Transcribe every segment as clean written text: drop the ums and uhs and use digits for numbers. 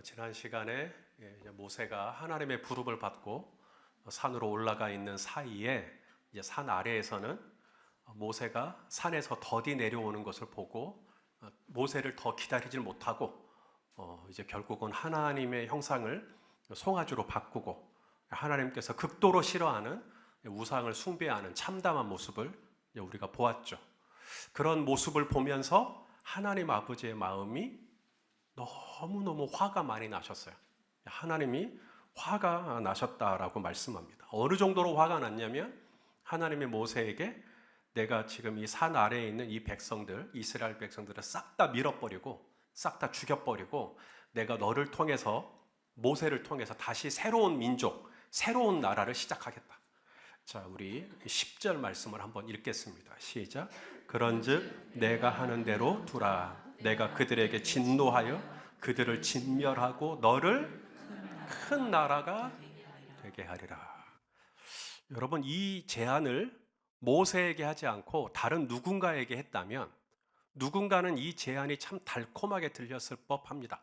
지난 시간에 이제 모세가 하나님의 부름을 받고 산으로 올라가 있는 사이에 이제 산 아래에서는 모세가 산에서 더디 내려오는 것을 보고 모세를 더 기다리질 못하고 이제 결국은 하나님의 형상을 송아지로 바꾸고 하나님께서 극도로 싫어하는 우상을 숭배하는 참담한 모습을 우리가 보았죠. 그런 모습을 보면서 하나님 아버지의 마음이 너무너무 화가 많이 나셨어요. 하나님이 화가 나셨다라고 말씀합니다. 어느 정도로 화가 났냐면 하나님이 모세에게 내가 지금 이 산 아래에 있는 이 백성들, 이스라엘 백성들을 싹 다 밀어버리고 싹 다 죽여버리고 내가 너를 통해서, 모세를 통해서 다시 새로운 민족, 새로운 나라를 시작하겠다. 자, 우리 10절 말씀을 한번 읽겠습니다. 시작. 그런즉 내가 하는 대로 두라. 내가 그들에게 진노하여 그들을 진멸하고 너를 큰 나라가 되게 하리라. 여러분, 이 제안을 모세에게 하지 않고 다른 누군가에게 했다면 누군가는 이 제안이 참 달콤하게 들렸을 법합니다.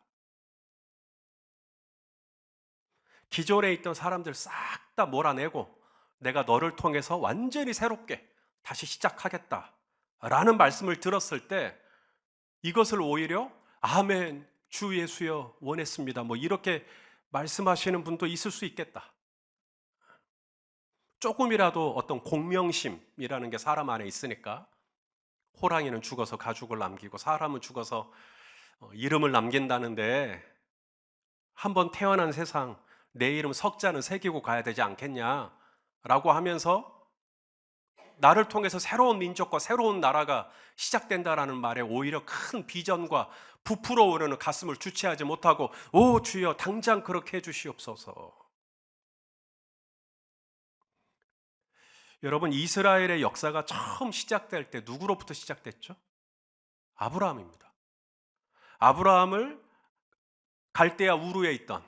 기존에 있던 사람들 싹 다 몰아내고 내가 너를 통해서 완전히 새롭게 다시 시작하겠다 라는 말씀을 들었을 때 이것을 오히려 아멘, 주 예수여 원했습니다, 이렇게 말씀하시는 분도 있을 수 있겠다. 조금이라도 어떤 공명심이라는 게 사람 안에 있으니까 호랑이는 죽어서 가죽을 남기고 사람은 죽어서 이름을 남긴다는데 한번 태어난 세상 내 이름 석자는 새기고 가야 되지 않겠냐라고 하면서 나를 통해서 새로운 민족과 새로운 나라가 시작된다라는 말에 오히려 큰 비전과 부풀어 오르는 가슴을 주체하지 못하고 오 주여 당장 그렇게 해주시옵소서. 여러분, 이스라엘의 역사가 처음 시작될 때 누구로부터 시작됐죠? 아브라함입니다. 아브라함을 갈대아 우르에 있던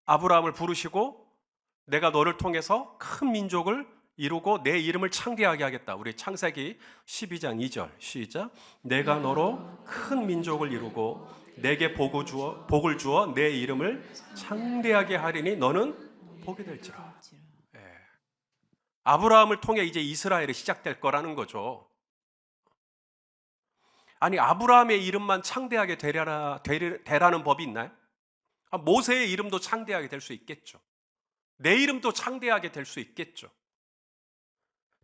아브라함을 부르시고 내가 너를 통해서 큰 민족을 이루고 내 이름을 창대하게 하겠다. 우리 창세기 12장 2절 시작. 내가 너로 큰 민족을 이루고 내게 복을 주어 내 이름을 창대하게 하리니 너는 복이 될지라. 아브라함을 통해 이제 이스라엘이 시작될 거라는 거죠. 아니, 아브라함의 이름만 창대하게 되라는 법이 있나요? 모세의 이름도 창대하게 될 수 있겠죠. 내 이름도 창대하게 될 수 있겠죠.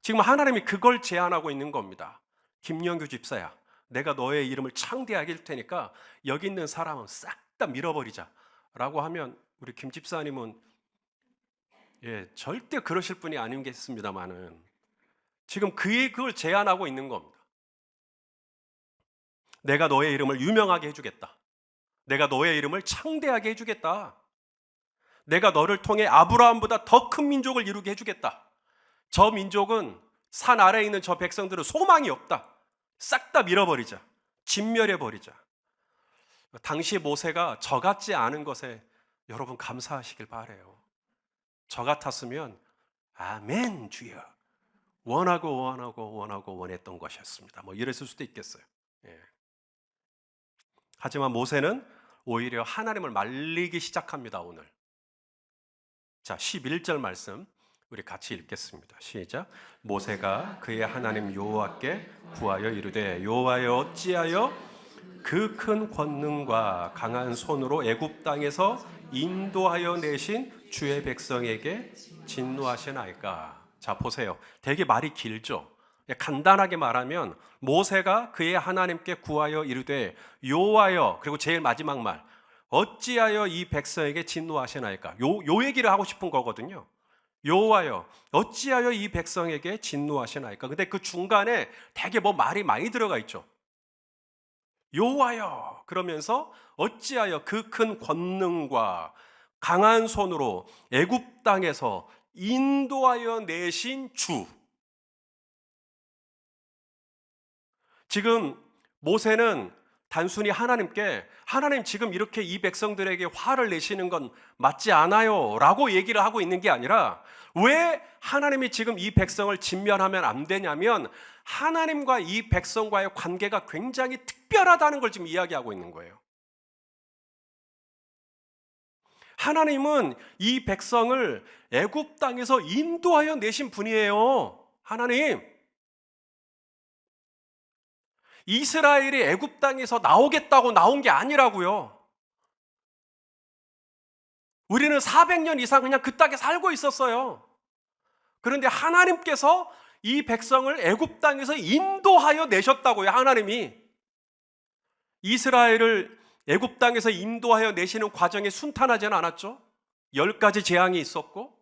지금 하나님이 그걸 제안하고 있는 겁니다. 김영규 집사야, 내가 너의 이름을 창대하게 할 테니까 여기 있는 사람은 싹 다 밀어버리자 라고 하면 우리 김 집사님은 절대 그러실 분이 아니겠습니다만은 지금 그걸 제안하고 있는 겁니다. 내가 너의 이름을 유명하게 해주겠다. 내가 너의 이름을 창대하게 해주겠다. 내가 너를 통해 아브라함보다 더 큰 민족을 이루게 해주겠다. 저 민족은 산 아래에 있는 저 백성들은 소망이 없다. 싹 다 밀어버리자. 진멸해버리자. 당시 모세가 저 같지 않은 것에 여러분 감사하시길 바라요. 저 같았으면 아멘 주여 원하고 원했던 것이었습니다. 이랬을 수도 있겠어요. 하지만 모세는 오히려 하나님을 말리기 시작합니다. 오늘. 자, 11절 말씀 우리 같이 읽겠습니다. 시작. 모세가 그의 하나님 여호와께 구하여 이르되 여호와여 어찌하여 그 큰 권능과 강한 손으로 애굽 땅에서 인도하여 내신 주의 백성에게 진노하시나이까. 자, 보세요. 되게 말이 길죠. 간단하게 말하면 모세가 그의 하나님께 구하여 이르되 여호와여, 그리고 제일 마지막 말 어찌하여 이 백성에게 진노하시나이까. 요 얘기를 하고 싶은 거거든요. 여호와여 어찌하여 이 백성에게 진노하시나이까. 근데 그 중간에 되게 말이 많이 들어가 있죠. 여호와여 그러면서 어찌하여 그 큰 권능과 강한 손으로 애굽 땅에서 인도하여 내신 주. 지금 모세는 단순히 하나님께 하나님 지금 이렇게 이 백성들에게 화를 내시는 건 맞지 않아요 라고 얘기를 하고 있는 게 아니라 왜 하나님이 지금 이 백성을 진멸하면 안 되냐면 하나님과 이 백성과의 관계가 굉장히 특별하다는 걸 지금 이야기하고 있는 거예요. 하나님은 이 백성을 애굽 땅에서 인도하여 내신 분이에요. 하나님, 이스라엘이 애굽 땅에서 나오겠다고 나온 게 아니라고요. 우리는 400년 이상 그냥 그 땅에 살고 있었어요. 그런데 하나님께서 이 백성을 애굽 땅에서 인도하여 내셨다고요. 하나님이 이스라엘을 애굽 땅에서 인도하여 내시는 과정에 순탄하지는 않았죠. 10가지 재앙이 있었고,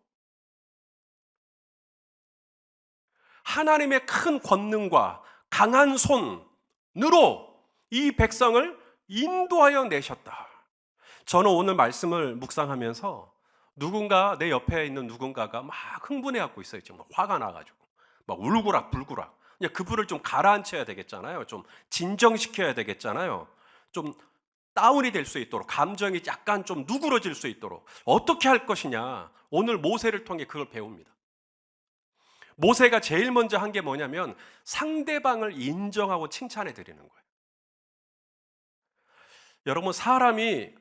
하나님의 큰 권능과 강한 손으로 이 백성을 인도하여 내셨다. 저는 오늘 말씀을 묵상하면서 누군가, 내 옆에 있는 누군가가 막 흥분해갖고 있어요. 지금 화가 나가지고 막 울고락 불고락. 그냥 그분을 좀 가라앉혀야 되겠잖아요. 좀 진정시켜야 되겠잖아요. 좀 다운이 될 수 있도록, 감정이 약간 좀 누그러질 수 있도록 어떻게 할 것이냐, 오늘 모세를 통해 그걸 배웁니다. 모세가 제일 먼저 한 게 뭐냐면 상대방을 인정하고 칭찬해 드리는 거예요. 여러분, 사람이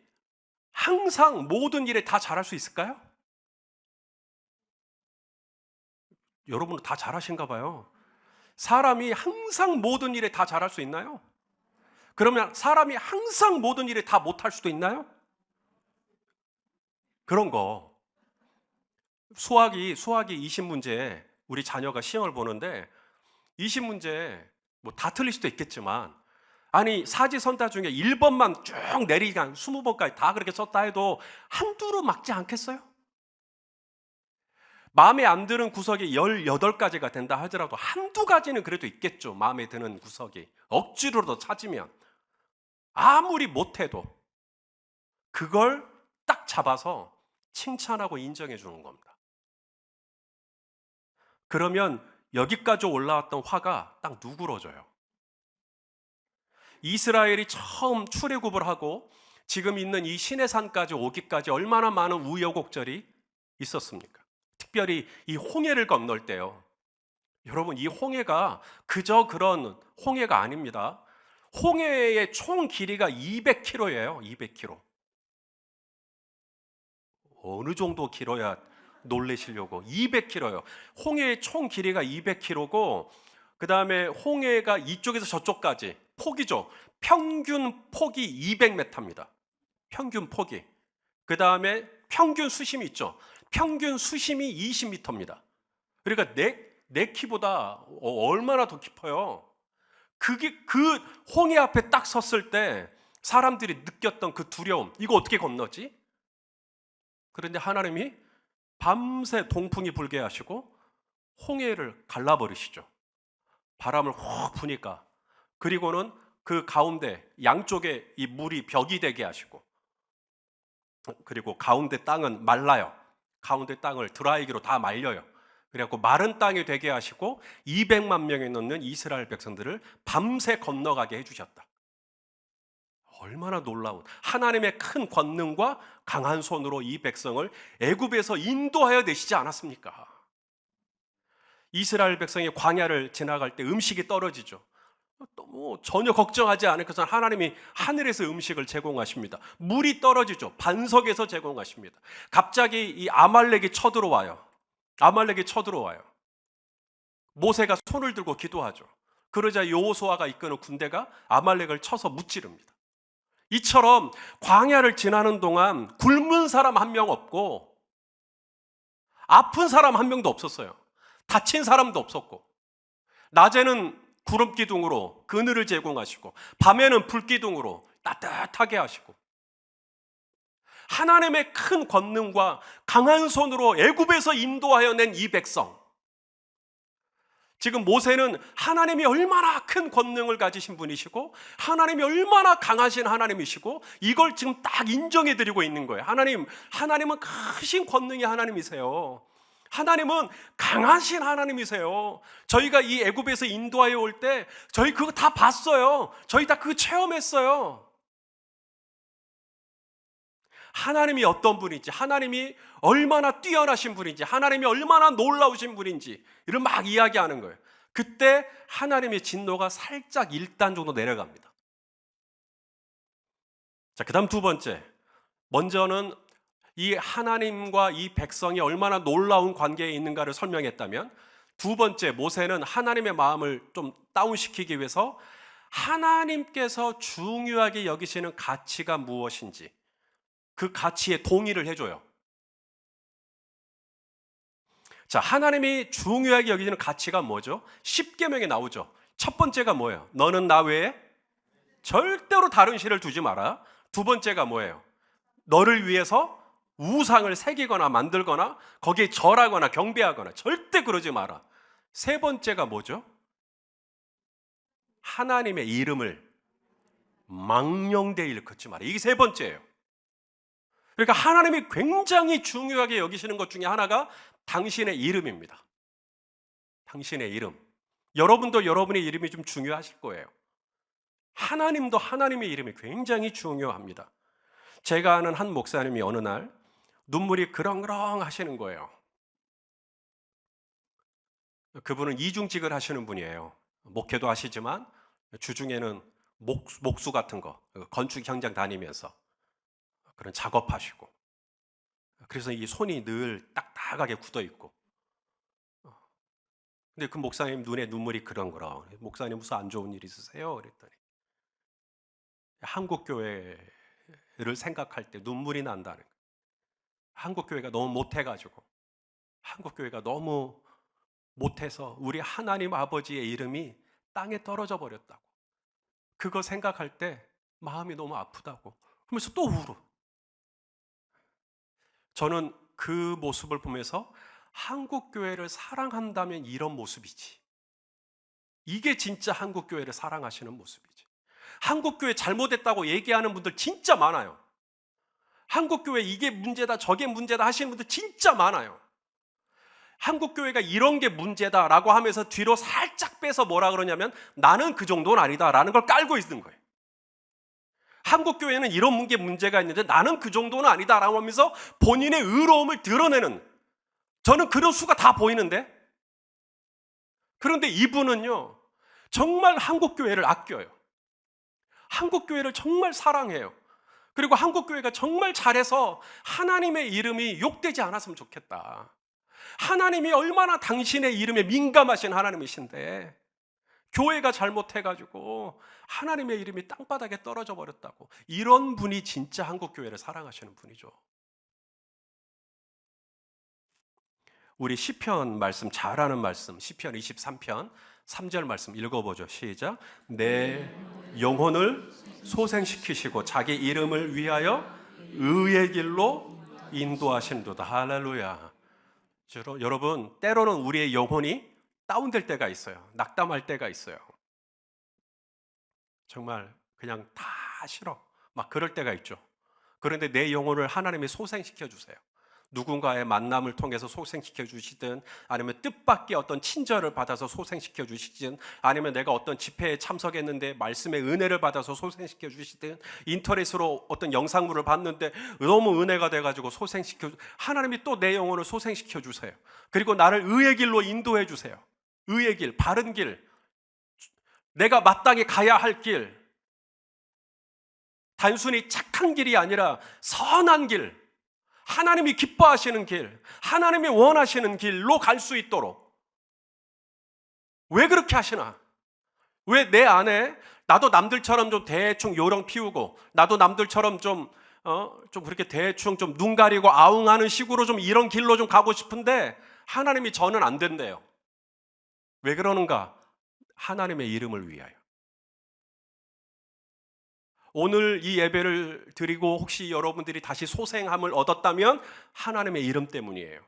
항상 모든 일에 다 잘할 수 있을까요? 여러분 다 잘하신가 봐요. 사람이 항상 모든 일에 다 잘할 수 있나요? 그러면 사람이 항상 모든 일에 다 못할 수도 있나요? 그런 거. 수학이 20문제 우리 자녀가 시험을 보는데 20문제 뭐 다 틀릴 수도 있겠지만, 아니 사지선다 중에 1번만 쭉 내리니까 20번까지 다 그렇게 썼다 해도 한두로 막지 않겠어요? 마음에 안 드는 구석이 18가지가 된다 하더라도 한두 가지는 그래도 있겠죠. 마음에 드는 구석이 억지로도 찾으면, 아무리 못해도 그걸 딱 잡아서 칭찬하고 인정해 주는 겁니다. 그러면 여기까지 올라왔던 화가 딱 누그러져요. 이스라엘이 처음 출애굽을 하고 지금 있는 이 시내산까지 오기까지 얼마나 많은 우여곡절이 있었습니까? 특별히 이 홍해를 건널 때요. 여러분, 이 홍해가 그저 그런 홍해가 아닙니다. 홍해의 총 길이가 200km예요. 200km. 어느 정도 길어야 놀라시려고. 200km요. 홍해의 총 길이가 200km고, 그 다음에 홍해가 이쪽에서 저쪽까지 폭이죠. 평균 폭이 200m입니다. 평균 폭이. 그 다음에 평균 수심이 있죠. 평균 수심이 20m입니다. 그러니까 내 키보다 얼마나 더 깊어요. 그 홍해 앞에 딱 섰을 때 사람들이 느꼈던 그 두려움, 이거 어떻게 건너지? 그런데 하나님이 밤새 동풍이 불게 하시고 홍해를 갈라버리시죠. 바람을 훅 부니까. 그리고는 그 가운데 양쪽에 이 물이 벽이 되게 하시고, 그리고 가운데 땅은 말라요. 가운데 땅을 드라이기로 다 말려요. 그래갖고 마른 땅이 되게 하시고 200만 명이 넘는 이스라엘 백성들을 밤새 건너가게 해주셨다. 얼마나 놀라운 하나님의 큰 권능과 강한 손으로 이 백성을 애굽에서 인도하여 내시지 않았습니까? 이스라엘 백성이 광야를 지나갈 때 음식이 떨어지죠. 또 뭐 전혀 걱정하지 않을 것은 하나님이 하늘에서 음식을 제공하십니다. 물이 떨어지죠. 반석에서 제공하십니다. 갑자기 이 아말렉이 쳐들어와요. 아말렉이 쳐들어와요. 모세가 손을 들고 기도하죠. 그러자 여호수아가 이끄는 군대가 아말렉을 쳐서 무찌릅니다. 이처럼 광야를 지나는 동안 굶은 사람 한 명 없고 아픈 사람 한 명도 없었어요. 다친 사람도 없었고, 낮에는 구름 기둥으로 그늘을 제공하시고 밤에는 불 기둥으로 따뜻하게 하시고, 하나님의 큰 권능과 강한 손으로 애굽에서 인도하여 낸 이 백성, 지금 모세는 하나님이 얼마나 큰 권능을 가지신 분이시고 하나님이 얼마나 강하신 하나님이시고 이걸 지금 딱 인정해 드리고 있는 거예요. 하나님은 크신 권능의 하나님이세요. 하나님은 강하신 하나님이세요. 저희가 이 애굽에서 인도하여 올 때 저희 그거 다 봤어요. 저희 다 그거 체험했어요. 하나님이 어떤 분인지, 하나님이 얼마나 뛰어나신 분인지, 하나님이 얼마나 놀라우신 분인지 이를 막 이야기하는 거예요. 그때 하나님의 진노가 살짝 1단 정도 내려갑니다. 자, 그 다음 두 번째, 먼저는 이 하나님과 이 백성이 얼마나 놀라운 관계에 있는가를 설명했다면, 두 번째, 모세는 하나님의 마음을 좀 다운시키기 위해서 하나님께서 중요하게 여기시는 가치가 무엇인지 그 가치에 동의를 해줘요. 자, 하나님이 중요하게 여기시는 가치가 뭐죠? 십계명에 나오죠. 첫 번째가 뭐예요? 너는 나 외에 절대로 다른 신을 두지 마라. 두 번째가 뭐예요? 너를 위해서 우상을 새기거나 만들거나 거기에 절하거나 경배하거나 절대 그러지 마라. 세 번째가 뭐죠? 하나님의 이름을 망령되이 일컫지 마라. 이게 세 번째예요. 그러니까 하나님이 굉장히 중요하게 여기시는 것 중에 하나가 당신의 이름입니다. 당신의 이름. 여러분도 여러분의 이름이 좀 중요하실 거예요. 하나님도 하나님의 이름이 굉장히 중요합니다. 제가 아는 한 목사님이 어느 날 눈물이 그렁그렁 하시는 거예요. 그분은 이중직을 하시는 분이에요. 목회도 하시지만 주중에는 목수 같은 거, 건축 현장 다니면서 그런 작업하시고, 그래서 이 손이 늘 딱딱하게 굳어 있고. 근데 그 목사님 눈에 눈물이 그렁그렁. 목사님 무슨 안 좋은 일 있으세요? 그랬더니 한국 교회를 생각할 때 눈물이 난다는 거예요. 한국 교회가 너무 못해가지고, 한국 교회가 너무 못해서 우리 하나님 아버지의 이름이 땅에 떨어져 버렸다고. 그거 생각할 때 마음이 너무 아프다고. 그러면서 또 울어. 저는 그 모습을 보면서 한국 교회를 사랑한다면 이런 모습이지. 이게 진짜 한국 교회를 사랑하시는 모습이지. 한국 교회 잘못했다고 얘기하는 분들 진짜 많아요. 한국 교회 이게 문제다 저게 문제다 하시는 분들 진짜 많아요. 한국 교회가 이런 게 문제다라고 하면서 뒤로 살짝 빼서 뭐라 그러냐면 나는 그 정도는 아니다라는 걸 깔고 있는 거예요. 한국 교회는 이런 게 문제가 있는데 나는 그 정도는 아니다라고 하면서 본인의 의로움을 드러내는, 저는 그런 수가 다 보이는데, 그런데 이분은요 정말 한국 교회를 아껴요. 한국 교회를 정말 사랑해요. 그리고 한국 교회가 정말 잘해서 하나님의 이름이 욕되지 않았으면 좋겠다. 하나님이 얼마나 당신의 이름에 민감하신 하나님이신데 교회가 잘못해가지고 하나님의 이름이 땅바닥에 떨어져 버렸다고. 이런 분이 진짜 한국 교회를 사랑하시는 분이죠. 우리 시편 말씀 잘 아는 말씀, 시편 23편 3절 말씀 읽어보죠. 시작. 내 영혼을 소생시키시고 자기 이름을 위하여 의의 길로 인도하신도다. 할렐루야. 여러분, 때로는 우리의 영혼이 다운될 때가 있어요. 낙담할 때가 있어요. 정말 그냥 다 싫어, 막 그럴 때가 있죠. 그런데 내 영혼을 하나님이 소생시켜 주세요. 누군가의 만남을 통해서 소생시켜 주시든, 아니면 뜻밖의 어떤 친절을 받아서 소생시켜 주시든, 아니면 내가 어떤 집회에 참석했는데 말씀의 은혜를 받아서 소생시켜 주시든, 인터넷으로 어떤 영상물을 봤는데 너무 은혜가 돼가지고 소생시켜, 하나님이 또 내 영혼을 소생시켜 주세요. 그리고 나를 의의 길로 인도해 주세요. 의의 길, 바른 길, 내가 마땅히 가야 할 길, 단순히 착한 길이 아니라 선한 길, 하나님이 기뻐하시는 길, 하나님이 원하시는 길로 갈 수 있도록. 왜 그렇게 하시나? 왜 내 안에 나도 남들처럼 좀 대충 요령 피우고, 나도 남들처럼 좀 그렇게 대충 좀 눈 가리고 아웅하는 식으로 좀 이런 길로 좀 가고 싶은데 하나님이 저는 안 된대요. 왜 그러는가? 하나님의 이름을 위하여. 오늘 이 예배를 드리고 혹시 여러분들이 다시 소생함을 얻었다면 하나님의 이름 때문이에요.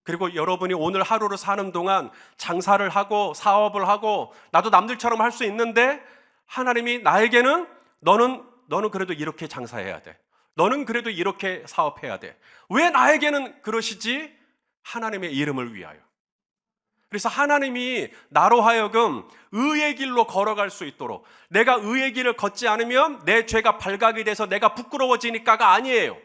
그리고 여러분이 오늘 하루를 사는 동안 장사를 하고 사업을 하고 나도 남들처럼 할 수 있는데 하나님이 나에게는 너는 그래도 이렇게 장사해야 돼. 너는 그래도 이렇게 사업해야 돼. 왜 나에게는 그러시지? 하나님의 이름을 위하여. 그래서 하나님이 나로 하여금 의의 길로 걸어갈 수 있도록, 내가 의의 길을 걷지 않으면 내 죄가 발각이 돼서 내가 부끄러워지니까가 아니에요.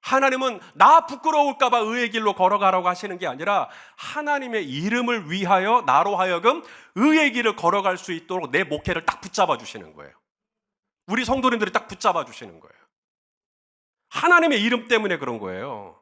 하나님은 나 부끄러울까 봐 의의 길로 걸어가라고 하시는 게 아니라 하나님의 이름을 위하여 나로 하여금 의의 길을 걸어갈 수 있도록 내 목회를 딱 붙잡아 주시는 거예요. 우리 성도님들이 딱 붙잡아 주시는 거예요. 하나님의 이름 때문에 그런 거예요.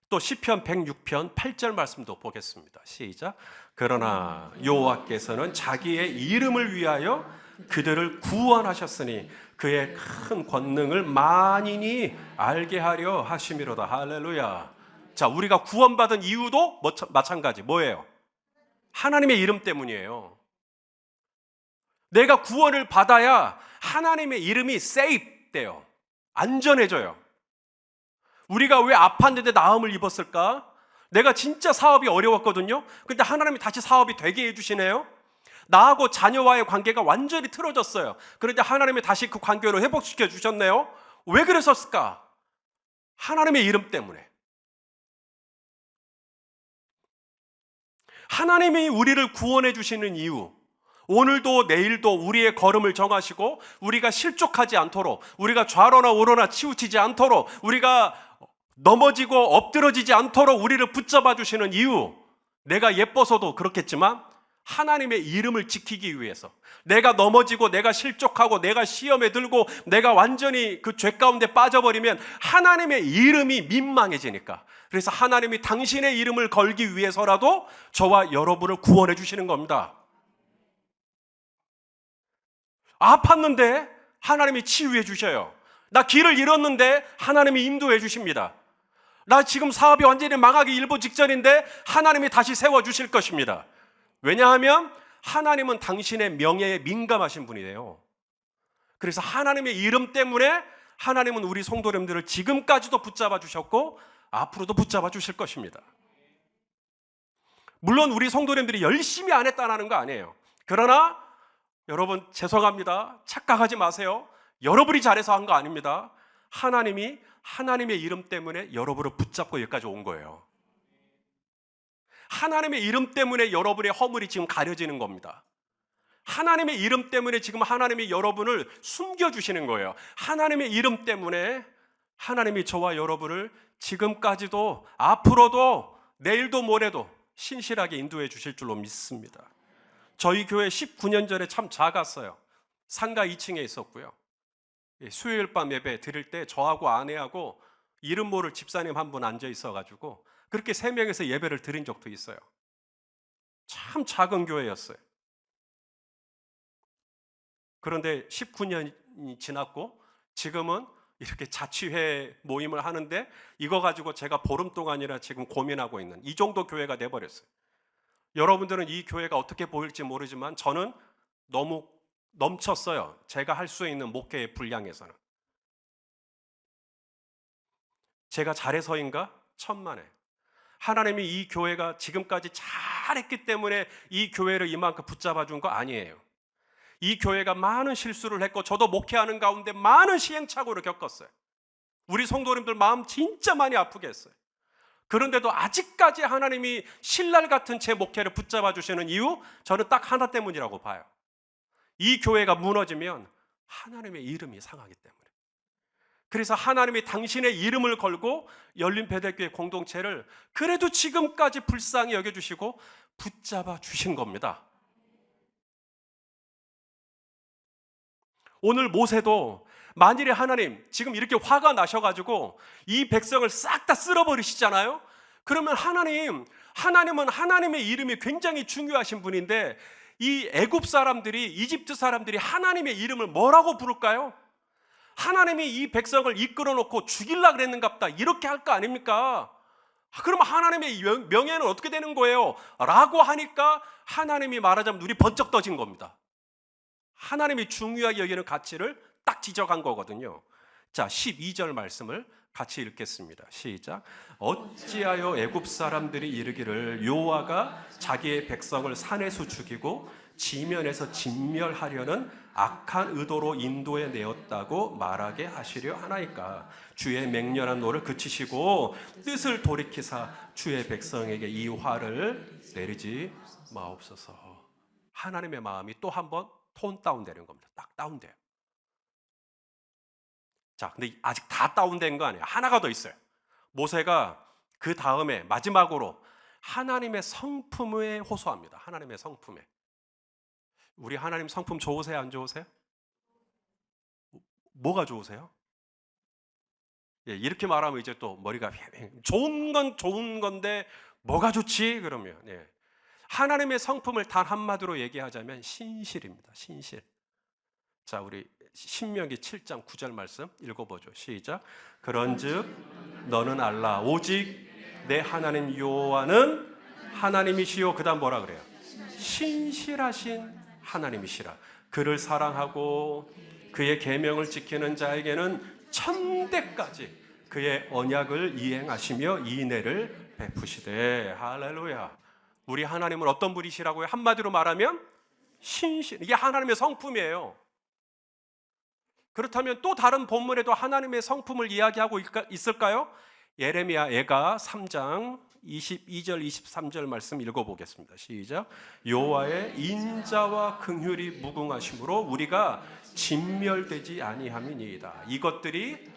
또 시편 106편 8절 말씀도 보겠습니다. 시작. 그러나 여호와께서는 자기의 이름을 위하여 그들을 구원하셨으니 그의 큰 권능을 만인이 알게 하려 하심이로다. 할렐루야. 자, 우리가 구원받은 이유도 마찬가지. 뭐예요? 하나님의 이름 때문이에요. 내가 구원을 받아야 하나님의 이름이 safe 돼요. 안전해져요. 우리가 왜 아팠는데 나음을 입었을까? 내가 진짜 사업이 어려웠거든요. 근데 하나님이 다시 사업이 되게 해주시네요. 나하고 자녀와의 관계가 완전히 틀어졌어요. 그런데 하나님이 다시 그 관계를 회복시켜 주셨네요. 왜 그랬었을까? 하나님의 이름 때문에. 하나님이 우리를 구원해 주시는 이유, 오늘도 내일도 우리의 걸음을 정하시고 우리가 실족하지 않도록, 우리가 좌로나 우로나 치우치지 않도록, 우리가 넘어지고 엎드러지지 않도록 우리를 붙잡아 주시는 이유, 내가 예뻐서도 그렇겠지만 하나님의 이름을 지키기 위해서, 내가 넘어지고 내가 실족하고 내가 시험에 들고 내가 완전히 그 죄 가운데 빠져버리면 하나님의 이름이 민망해지니까, 그래서 하나님이 당신의 이름을 걸기 위해서라도 저와 여러분을 구원해 주시는 겁니다. 아팠는데 하나님이 치유해 주셔요. 나 길을 잃었는데 하나님이 인도해 주십니다. 나 지금 사업이 완전히 망하기 일보 직전인데 하나님이 다시 세워주실 것입니다. 왜냐하면 하나님은 당신의 명예에 민감하신 분이에요. 그래서 하나님의 이름 때문에 하나님은 우리 성도님들을 지금까지도 붙잡아 주셨고 앞으로도 붙잡아 주실 것입니다. 물론 우리 성도님들이 열심히 안 했다는 거 아니에요. 그러나 여러분 죄송합니다. 착각하지 마세요. 여러분이 잘해서 한 거 아닙니다. 하나님이 하나님의 이름 때문에 여러분을 붙잡고 여기까지 온 거예요. 하나님의 이름 때문에 여러분의 허물이 지금 가려지는 겁니다. 하나님의 이름 때문에 지금 하나님이 여러분을 숨겨주시는 거예요. 하나님의 이름 때문에 하나님이 저와 여러분을 지금까지도 앞으로도 내일도 모레도 신실하게 인도해 주실 줄로 믿습니다. 저희 교회 19년 전에 참 작았어요. 상가 2층에 있었고요. 수요일 밤 예배 드릴 때 저하고 아내하고 이름 모를 집사님 한 분 앉아 있어가지고 그렇게 3명에서 예배를 드린 적도 있어요. 참 작은 교회였어요. 그런데 19년이 지났고 지금은 이렇게 자취회 모임을 하는데 이거 가지고 제가 보름 동안이나 지금 고민하고 있는 이 정도 교회가 돼버렸어요. 여러분들은 이 교회가 어떻게 보일지 모르지만 저는 너무 넘쳤어요. 제가 할 수 있는 목회의 분량에서는. 제가 잘해서인가? 천만에. 하나님이 이 교회가 지금까지 잘했기 때문에 이 교회를 이만큼 붙잡아 준 거 아니에요. 이 교회가 많은 실수를 했고 저도 목회하는 가운데 많은 시행착오를 겪었어요. 우리 성도님들 마음 진짜 많이 아프게 했어요. 그런데도 아직까지 하나님이 신랄 같은 제 목회를 붙잡아 주시는 이유, 저는 딱 하나 때문이라고 봐요. 이 교회가 무너지면 하나님의 이름이 상하기 때문에. 그래서 하나님이 당신의 이름을 걸고 열린 베델교회 공동체를 그래도 지금까지 불쌍히 여겨주시고 붙잡아 주신 겁니다. 오늘 모세도 만일에 하나님 지금 이렇게 화가 나셔가지고 이 백성을 싹 다 쓸어버리시잖아요. 그러면 하나님은 하나님의 이름이 굉장히 중요하신 분인데 이 애굽 사람들이, 이집트 사람들이 하나님의 이름을 뭐라고 부를까요? 하나님이 이 백성을 이끌어 놓고 죽이려고 그랬는갑다 이렇게 할 거 아닙니까? 그러면 하나님의 명예는 어떻게 되는 거예요? 라고 하니까 하나님이 말하자면 눈이 번쩍 떠진 겁니다. 하나님이 중요하게 여기는 가치를 딱 지적한 거거든요. 자, 12절 말씀을 같이 읽겠습니다. 시작. 어찌하여 애굽 사람들이 이르기를 여호와가 자기의 백성을 산에서 죽이고 지면에서 진멸하려는 악한 의도로 인도해 내었다고 말하게 하시려 하나이까. 주의 맹렬한 노를 그치시고 뜻을 돌이키사 주의 백성에게 이 화를 내리지 마옵소서. 하나님의 마음이 또 한 번 톤 다운되는 겁니다. 딱 다운돼요. 자, 근데 아직 다 다운된 거 아니에요. 하나가 더 있어요. 모세가 그 다음에 마지막으로 하나님의 성품에 호소합니다. 하나님의 성품에. 우리 하나님 성품 좋으세요? 안 좋으세요? 뭐가 좋으세요? 예, 이렇게 말하면 이제 또 머리가 좋은 건 좋은 건데 뭐가 좋지? 그러면 예. 하나님의 성품을 단 한마디로 얘기하자면 신실입니다. 신실. 자, 우리 신명기 7장 9절 말씀 읽어보죠. 시작. 그런즉 너는 알라 오직 내 하나님 여호와는 하나님이시요. 그다음 뭐라 그래요? 신실하신 하나님이시라. 그를 사랑하고 그의 계명을 지키는 자에게는 천대까지 그의 언약을 이행하시며 인애를 베푸시되. 할렐루야. 우리 하나님은 어떤 분이시라고요? 한마디로 말하면 신실. 이게 하나님의 성품이에요. 그렇다면 또 다른 본문에도 하나님의 성품을 이야기하고 있을까요? 예레미야 애가 3장 22절 23절 말씀 읽어보겠습니다. 시작. 여호와의 인자와 긍휼이 무궁하심으로 우리가 진멸되지 아니함이니이다. 이것들이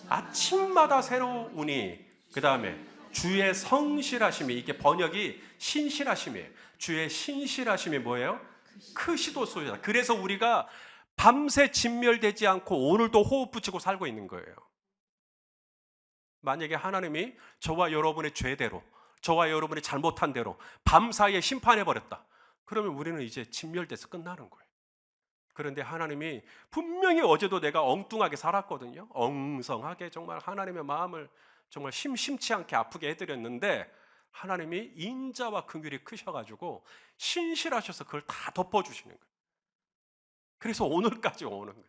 아침마다 새로우니. 그 다음에 주의 성실하심이, 이게 번역이 신실하심이에요. 주의 신실하심이 뭐예요? 크시도소이다. 그래서 우리가 밤새 진멸되지 않고 오늘도 호흡 붙이고 살고 있는 거예요. 만약에 하나님이 저와 여러분의 죄대로, 저와 여러분이 잘못한 대로 밤사이에 심판해버렸다. 그러면 우리는 이제 진멸돼서 끝나는 거예요. 그런데 하나님이 분명히 어제도 내가 엉뚱하게 살았거든요. 엉성하게 정말 하나님의 마음을 정말 심심치 않게 아프게 해드렸는데 하나님이 인자와 긍휼이 크셔가지고 신실하셔서 그걸 다 덮어주시는 거예요. 그래서 오늘까지 오는 거예요.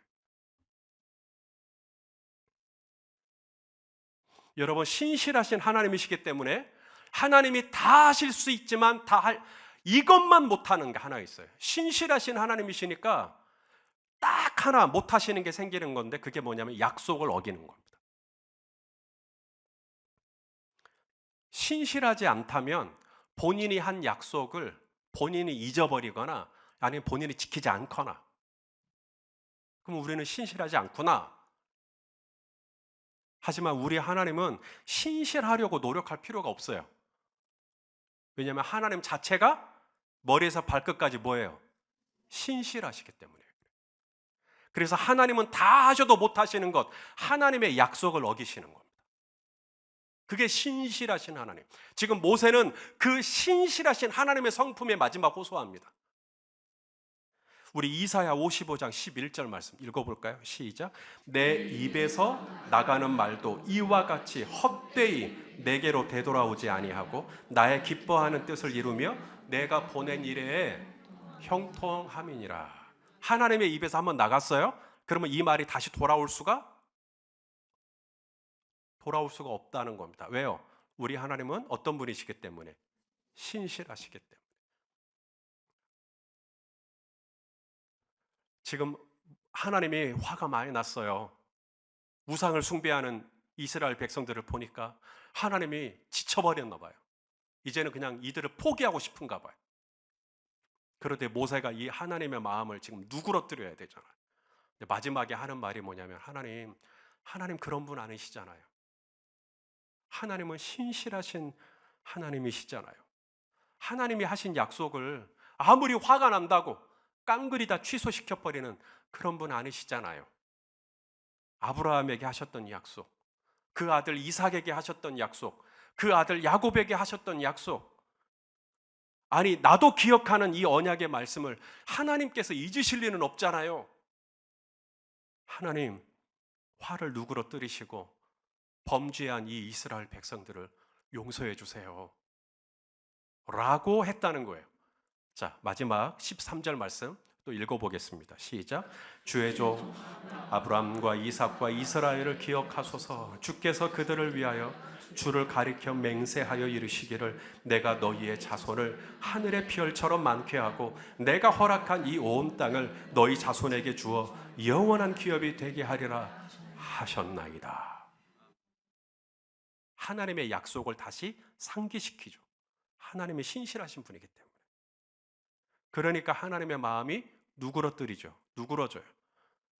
여러분, 신실하신 하나님이시기 때문에 하나님이 다 하실 수 있지만 이것만 못하는 게 하나 있어요. 신실하신 하나님이시니까 딱 하나 못하시는 게 생기는 건데 그게 뭐냐면 약속을 어기는 겁니다. 신실하지 않다면 본인이 한 약속을 본인이 잊어버리거나 아니면 본인이 지키지 않거나, 그럼 우리는 신실하지 않구나. 하지만 우리 하나님은 신실하려고 노력할 필요가 없어요. 왜냐하면 하나님 자체가 머리에서 발끝까지 뭐예요? 신실하시기 때문에. 그래서 하나님은 다 하셔도 못하시는 것, 하나님의 약속을 어기시는 겁니다. 그게 신실하신 하나님. 지금 모세는 그 신실하신 하나님의 성품에 마지막 호소합니다. 우리 이사야 55장 11절 말씀 읽어볼까요? 시작. 내 입에서 나가는 말도 이와 같이 헛되이 내게로 되돌아오지 아니하고 나의 기뻐하는 뜻을 이루며 내가 보낸 일에 형통함이니라. 하나님의 입에서 한번 나갔어요? 그러면 이 말이 다시 돌아올 수가 없다는 겁니다. 왜요? 우리 하나님은 어떤 분이시기 때문에? 신실하시기 때문에. 지금 하나님이 화가 많이 났어요. 우상을 숭배하는 이스라엘 백성들을 보니까 하나님이 지쳐버렸나 봐요. 이제는 그냥 이들을 포기하고 싶은가 봐요. 그런데 모세가 이 하나님의 마음을 지금 누그러뜨려야 되잖아요. 근데 마지막에 하는 말이 뭐냐면 하나님 그런 분 아니시잖아요. 하나님은 신실하신 하나님이시잖아요. 하나님이 하신 약속을 아무리 화가 난다고 깡그리다 취소시켜버리는 그런 분 아니시잖아요. 아브라함에게 하셨던 약속, 그 아들 이삭에게 하셨던 약속, 그 아들 야곱에게 하셨던 약속, 아니 나도 기억하는 이 언약의 말씀을 하나님께서 잊으실 리는 없잖아요. 하나님 화를 누그러뜨리시고 범죄한 이 이스라엘 백성들을 용서해 주세요 라고 했다는 거예요. 자, 마지막 13절 말씀 또 읽어보겠습니다. 시작. 주의 종 아브라함과 이삭과 이스라엘을 기억하소서. 주께서 그들을 위하여 주를 가리켜 맹세하여 이르시기를 내가 너희의 자손을 하늘의 별처럼 많게 하고 내가 허락한 이 온 땅을 너희 자손에게 주어 영원한 기업이 되게 하리라 하셨나이다. 하나님의 약속을 다시 상기시키죠. 하나님이 신실하신 분이기 때문에. 그러니까 하나님의 마음이 누그러져요.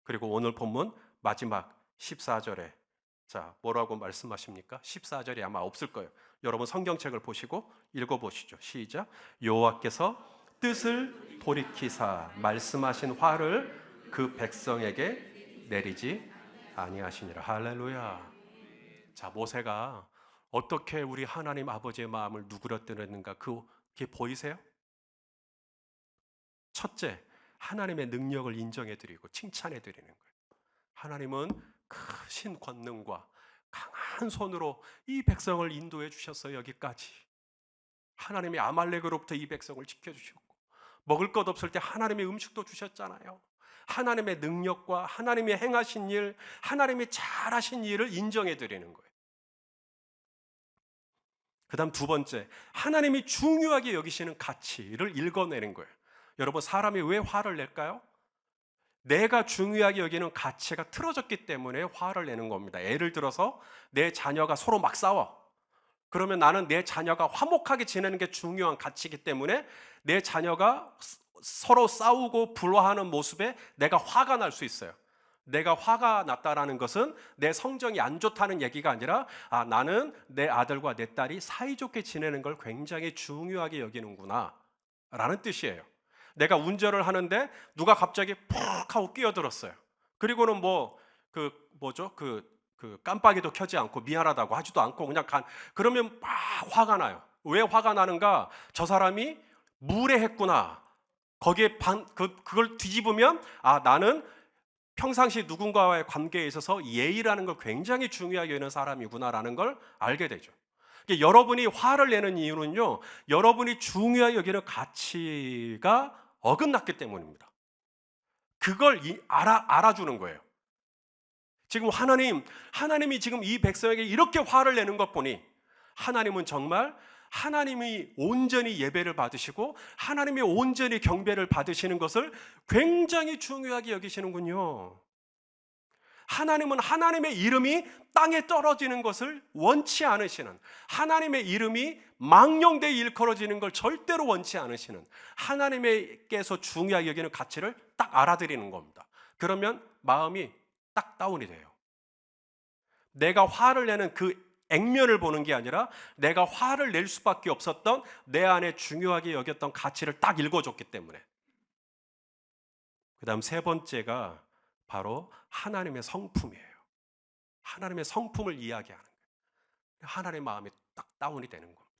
그리고 오늘 본문 마지막 14절에 자, 뭐라고 말씀하십니까? 14절이 아마 없을 거예요. 여러분 성경책을 보시고 읽어보시죠. 시작. 여호와께서 뜻을 돌이키사 말씀하신 화를 그 백성에게 내리지 아니하시니라. 할렐루야. 자, 모세가 어떻게 우리 하나님 아버지의 마음을 누그러뜨렸는가 그게 보이세요? 첫째, 하나님의 능력을 인정해 드리고 칭찬해 드리는 거예요. 하나님은 크신 권능과 강한 손으로 이 백성을 인도해 주셨어요. 여기까지. 하나님이 아말렉으로부터 이 백성을 지켜주셨고, 먹을 것 없을 때 하나님의 음식도 주셨잖아요. 하나님의 능력과 하나님이 행하신 일, 하나님이 잘하신 일을 인정해 드리는 거예요. 그 다음 두 번째, 하나님이 중요하게 여기시는 가치를 읽어내는 거예요. 여러분, 사람이 왜 화를 낼까요? 내가 중요하게 여기는 가치가 틀어졌기 때문에 화를 내는 겁니다. 예를 들어서 내 자녀가 서로 막 싸워. 그러면 나는 내 자녀가 화목하게 지내는 게 중요한 가치이기 때문에 내 자녀가 서로 싸우고 불화하는 모습에 내가 화가 날 수 있어요. 내가 화가 났다라는 것은 내 성정이 안 좋다는 얘기가 아니라 나는 내 아들과 내 딸이 사이좋게 지내는 걸 굉장히 중요하게 여기는구나 라는 뜻이에요. 내가 운전을 하는데 누가 갑자기 푹 하고 끼어들었어요. 그리고는 깜빡이도 켜지 않고 미안하다고 하지도 않고 그냥 그러면 막 화가 나요. 왜 화가 나는가? 저 사람이 무례했구나. 거기에 그걸 뒤집으면 나는 평상시 누군가와의 관계에 있어서 예의라는 걸 굉장히 중요하게 여기는 사람이구나라는 걸 알게 되죠. 여러분이 화를 내는 이유는요, 여러분이 중요하게 여기는 가치가 어긋났기 때문입니다. 그걸 알아주는 거예요. 지금 하나님이 지금 이 백성에게 이렇게 화를 내는 것 보니 하나님은 정말 하나님이 온전히 예배를 받으시고 하나님이 온전히 경배를 받으시는 것을 굉장히 중요하게 여기시는군요. 하나님은 하나님의 이름이 땅에 떨어지는 것을 원치 않으시는, 하나님의 이름이 망령되이 일컬어지는 걸 절대로 원치 않으시는, 하나님께서 중요하게 여기는 가치를 딱 알아들이는 겁니다. 그러면 마음이 딱 다운이 돼요. 내가 화를 내는 그 액면을 보는 게 아니라 내가 화를 낼 수밖에 없었던 내 안에 중요하게 여겼던 가치를 딱 읽어줬기 때문에. 그 다음 세 번째가 바로 하나님의 성품이에요. 하나님의 성품을 이야기하는 거예요. 하나님의 마음이 딱 다운이 되는 겁니다.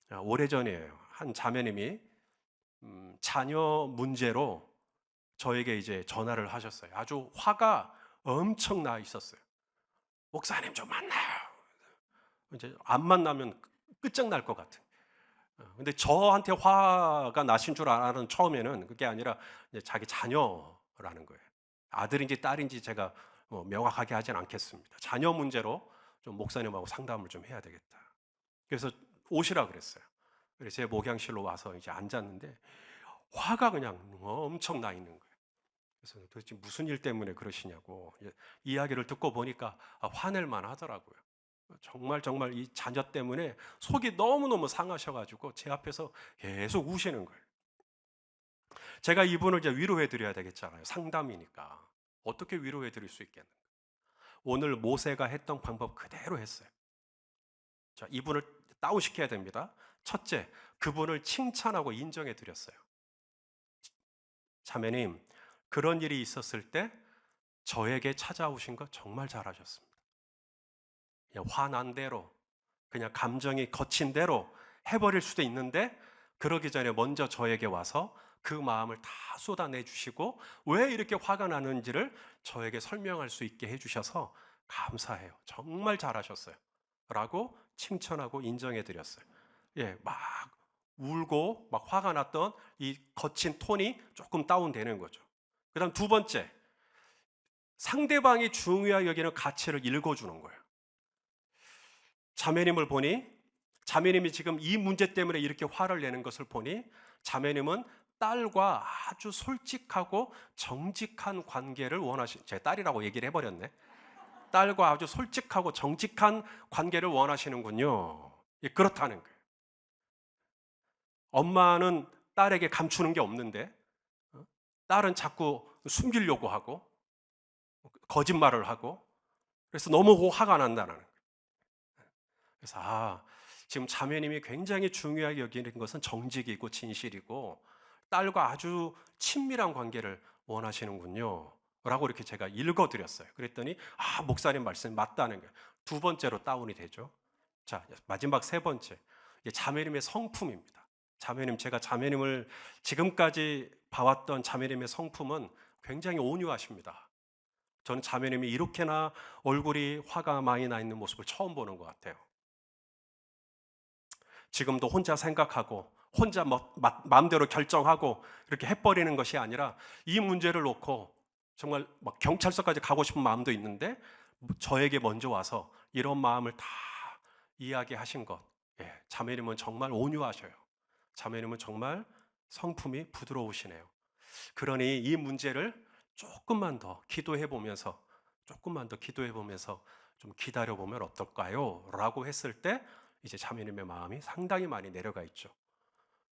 오래전이에요. 한 자매님이 자녀 문제로 저에게 이제 전화를 하셨어요. 아주 화가 엄청 나 있었어요. 목사님 좀 만나요. 이제 안 만나면 끝장날 것 같은. 근데 저한테 화가 나신 줄 알았는 처음에는 그게 아니라 이제 자기 자녀라는 거예요. 아들인지 딸인지 제가 명확하게 하진 않겠습니다. 자녀 문제로 좀 목사님하고 상담을 좀 해야 되겠다. 그래서 오시라 그랬어요. 그래서 제 목양실로 와서 이제 앉았는데 화가 그냥 엄청 나 있는 거예요. 그래서 도대체 무슨 일 때문에 그러시냐고 이야기를 듣고 보니까 화낼만 하더라고요. 정말 이 자녀 때문에 속이 너무너무 상하셔가지고 제 앞에서 계속 우시는 거예요. 제가 이분을 이제 위로해 드려야 되겠잖아요. 상담이니까. 어떻게 위로해 드릴 수 있겠는가? 오늘 모세가 했던 방법 그대로 했어요. 자, 이분을 다운시켜야 됩니다. 첫째, 그분을 칭찬하고 인정해 드렸어요. 자매님, 그런 일이 있었을 때 저에게 찾아오신 거 정말 잘하셨습니다. 그냥 화난 대로, 그냥 감정이 거친 대로 해버릴 수도 있는데 그러기 전에 먼저 저에게 와서 그 마음을 다 쏟아내 주시고 왜 이렇게 화가 나는지를 저에게 설명할 수 있게 해주셔서 감사해요. 정말 잘하셨어요. 라고 칭찬하고 인정해 드렸어요. 막 울고 막 화가 났던 이 거친 톤이 조금 다운되는 거죠. 그 다음 두 번째, 상대방이 중요하게 여기는 가치를 읽어주는 거예요. 자매님을 보니, 자매님이 지금 이 문제 때문에 이렇게 화를 내는 것을 보니 자매님은 딸과 아주 솔직하고 정직한 관계를 제 딸이라고 얘기를 해버렸네. 딸과 아주 솔직하고 정직한 관계를 원하시는군요. 그렇다는 거예요. 엄마는 딸에게 감추는 게 없는데 딸은 자꾸 숨기려고 하고 거짓말을 하고 그래서 너무 화가 난다는 거예요. 그래서 지금 자매님이 굉장히 중요하게 여기는 것은 정직이고 진실이고 딸과 아주 친밀한 관계를 원하시는군요 라고 이렇게 제가 읽어드렸어요. 그랬더니 목사님 말씀이 맞다는 거예요. 두 번째로 다운이 되죠. 자, 마지막 세 번째, 자매님의 성품입니다. 자매님, 제가 자매님을 지금까지 봐왔던 자매님의 성품은 굉장히 온유하십니다. 저는 자매님이 이렇게나 얼굴이 화가 많이 나 있는 모습을 처음 보는 것 같아요. 지금도 혼자 생각하고 혼자 마음대로 결정하고 이렇게 해버리는 것이 아니라 이 문제를 놓고 정말 막 경찰서까지 가고 싶은 마음도 있는데 저에게 먼저 와서 이런 마음을 다 이야기하신 것. 자매님은 정말 온유하셔요. 자매님은 정말 성품이 부드러우시네요. 그러니 이 문제를 조금만 더 기도해 보면서 좀 기다려 보면 어떨까요? 라고 했을 때 이제 자매님의 마음이 상당히 많이 내려가 있죠.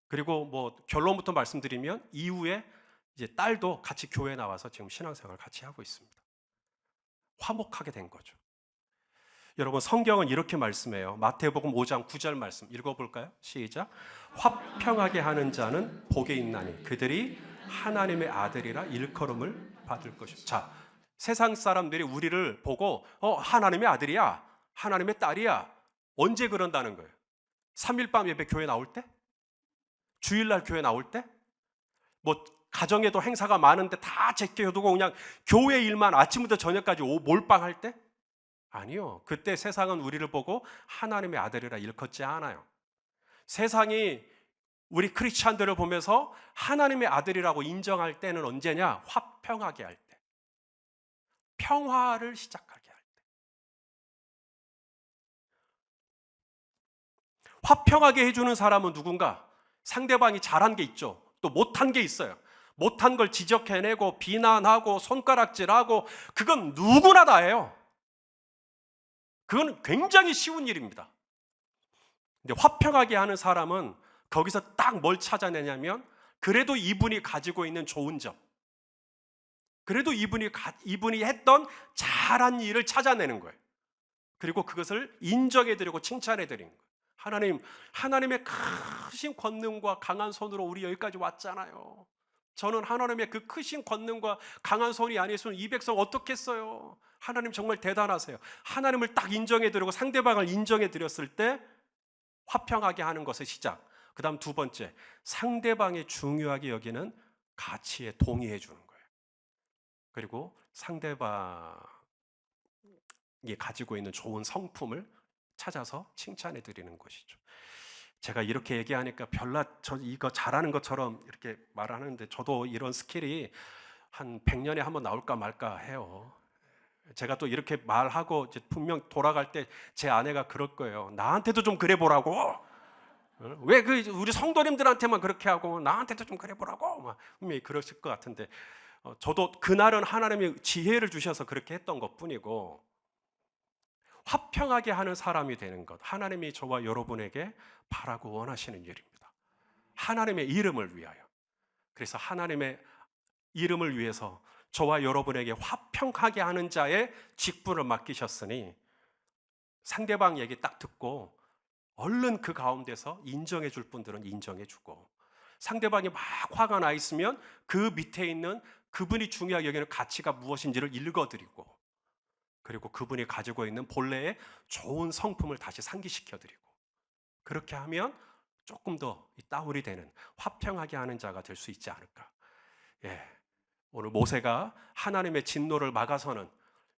그리고 뭐 결론부터 말씀드리면 이후에 이제 딸도 같이 교회에 나와서 지금 신앙생활을 같이 하고 있습니다. 화목하게 된 거죠. 여러분, 성경은 이렇게 말씀해요. 마태복음 5장 9절 말씀 읽어볼까요? 시작. 화평하게 하는 자는 복이 있나니 그들이 하나님의 아들이라 일컬음을 받을 것이다. 자, 세상 사람들이 우리를 보고 하나님의 아들이야, 하나님의 딸이야. 언제 그런다는 거예요? 3일 밤 예배 교회 나올 때? 주일날 교회 나올 때? 뭐 가정에도 행사가 많은데 다 제껴두고 그냥 교회 일만 아침부터 저녁까지 몰빵할 때? 아니요. 그때 세상은 우리를 보고 하나님의 아들이라 일컫지 않아요. 세상이 우리 크리스찬들을 보면서 하나님의 아들이라고 인정할 때는 언제냐? 화평하게 할 때. 평화를 시작하게 할 때. 화평하게 해주는 사람은 누군가? 상대방이 잘한 게 있죠. 또 못한 게 있어요. 못한 걸 지적해내고 비난하고 손가락질하고 그건 누구나 다 해요. 그건 굉장히 쉬운 일입니다. 근데 화평하게 하는 사람은 거기서 딱 뭘 찾아내냐면 그래도 이분이 가지고 있는 좋은 점, 그래도 이분이 했던 잘한 일을 찾아내는 거예요. 그리고 그것을 인정해드리고 칭찬해드리는 거예요. 하나님의 크신 권능과 강한 손으로 우리 여기까지 왔잖아요. 저는 하나님의 그 크신 권능과 강한 손이 아니었으면 이 백성 어떻겠어요? 하나님 정말 대단하세요. 하나님을 딱 인정해드리고 상대방을 인정해드렸을 때 화평하게 하는 것의 시작. 그 다음 두 번째, 상대방이 중요하게 여기는 가치에 동의해 주는 거예요. 그리고 상대방이 가지고 있는 좋은 성품을 찾아서 칭찬해 드리는 것이죠. 제가 이렇게 얘기하니까 저 이거 잘하는 것처럼 이렇게 말하는데 저도 이런 스킬이 한 100년에 한번 나올까 말까 해요. 제가 또 이렇게 말하고 이제 분명 돌아갈 때 제 아내가 그럴 거예요. 나한테도 좀 그래 보라고. 왜 우리 성도님들한테만 그렇게 하고 나한테도 좀 그래 보라고. 막 분명히 그러실 것 같은데 저도 그날은 하나님이 지혜를 주셔서 그렇게 했던 것뿐이고 화평하게 하는 사람이 되는 것, 하나님이 저와 여러분에게 바라고 원하시는 일입니다. 하나님의 이름을 위하여. 그래서 하나님의 이름을 위해서 저와 여러분에게 화평하게 하는 자의 직분을 맡기셨으니 상대방 얘기 딱 듣고 얼른 그 가운데서 인정해 줄 분들은 인정해 주고 상대방이 막 화가 나 있으면 그 밑에 있는 그분이 중요하게 여기는 가치가 무엇인지를 읽어드리고 그리고 그분이 가지고 있는 본래의 좋은 성품을 다시 상기시켜드리고 그렇게 하면 조금 더 다운이 되는 화평하게 하는 자가 될 수 있지 않을까. 오늘 모세가 하나님의 진노를 막아서는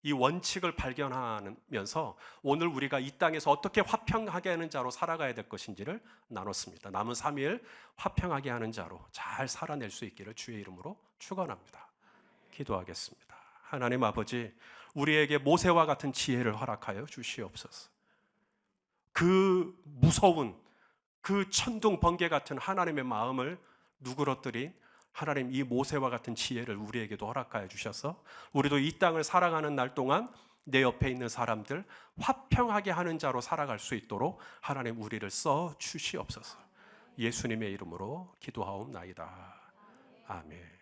이 원칙을 발견하면서 오늘 우리가 이 땅에서 어떻게 화평하게 하는 자로 살아가야 될 것인지를 나눴습니다. 남은 3일 화평하게 하는 자로 잘 살아낼 수 있기를 주의 이름으로 축원합니다. 기도하겠습니다. 하나님 아버지, 우리에게 모세와 같은 지혜를 허락하여 주시옵소서. 그 무서운 그 천둥 번개 같은 하나님의 마음을 누그러뜨린 하나님 이 모세와 같은 지혜를 우리에게도 허락하여 주셔서 우리도 이 땅을 살아가는 날 동안 내 옆에 있는 사람들 화평하게 하는 자로 살아갈 수 있도록 하나님 우리를 써 주시옵소서. 예수님의 이름으로 기도하옵나이다. 아멘.